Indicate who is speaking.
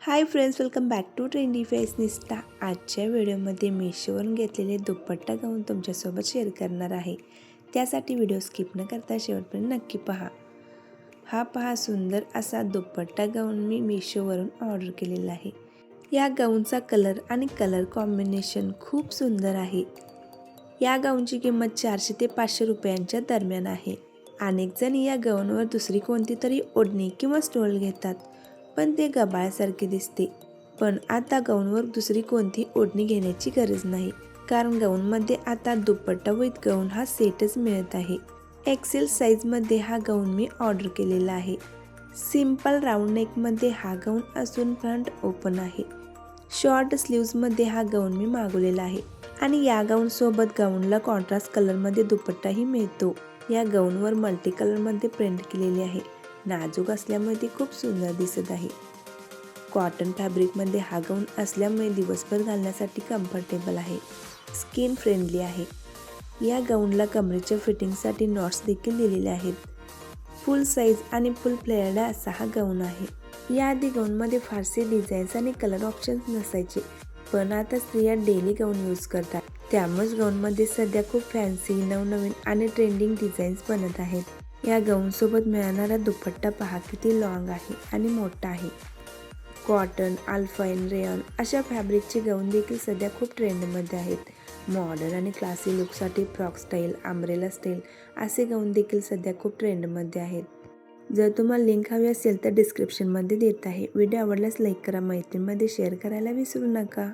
Speaker 1: High friends, welcome back to trendy fashionista. आजच्या व्हिडिओमध्ये मीशोवरून घेतलेले दुपट्टा गाऊन तुमच्यासोबत शेअर करणार आहे। त्यासाठी व्हिडिओ स्किप न करता शेवटपर्यंत नक्की पहा। हा पहा, सुंदर असा दुपट्टा गाऊन मी मीशोवरून ऑर्डर केलेला आहे। या गाऊनचा कलर आणि कलर कॉम्बिनेशन खूप सुंदर आहे। या गाऊनची किंमत 400 ते 500 रुपयांच्या दरम्यान आहे। अनेक जण या गाऊनवर दुसरी कोणती तरी ओढणी किंवा स्टोल घेतात, पण ते गबाळासारखे दिसते। पण आता गाऊनवर दुसरी कोणती ओढणी घेण्याची गरज नाही, कारण गाऊनमध्ये आता दुपट्टा विथ गाऊन हा सेटच मिळत आहे। एक्सेल साईजमध्ये हा गाऊन मी ऑर्डर केलेला आहे। सिंपल राऊंड नेकमध्ये हा गाऊन असून फ्रंट ओपन आहे। शॉर्ट स्लीव्जमध्ये हा गाऊन मी मागवलेला आहे आणि या गाऊन सोबत गाऊनला कॉन्ट्रास्ट कलरमध्ये दुपट्टाही मिळतो। या गाऊनवर मल्टी कलरमध्ये प्रिंट केलेली आहे। नाजूक असल्यामुळे ती खूप सुंदर दिसत आहे। कॉटन फॅब्रिकमध्ये हा गाऊन असल्यामुळे दिवसभर घालण्यासाठी कम्फर्टेबल आहे। स्किन फ्रेंडली आहे। या गाऊनला कमरेच्या फिटिंगसाठी नॉट्स देखील दिलेले आहेत। फुल साईज आणि फुल फ्लेअर्ड असा हा गाऊन आहे। याआधी गाऊनमध्ये फारसे डिझाईन्स आणि कलर ऑप्शन्स नसायचे, पण आता स्त्रिया डेली गाऊन यूज करतात, त्यामुळेच गाऊनमध्ये सध्या खूप फॅन्सी, नवनवीन आणि ट्रेंडिंग डिझाईन्स बनत आहेत। या गाऊनसोबत मिळणारा दुपट्टा पहा किती लॉंग आहे आणि मोठा आहे। कॉटन, अल्पाईन, रेयॉन अशा फॅब्रिकचे गाऊन देखील सध्या खूप ट्रेंडमध्ये आहेत। मॉडर्न आणि क्लासी लुकसाठी फ्रॉक स्टाईल, अम्ब्रेला स्टाईल असे गाऊन देखील सध्या खूप ट्रेंडमध्ये आहेत। जर तुम्हाला लिंक हवी असेल तर डिस्क्रिप्शनमध्ये देत आहे। व्हिडिओ आवडल्यास लाईक करा, मैत्रिणींमध्ये शेअर करायला विसरू नका।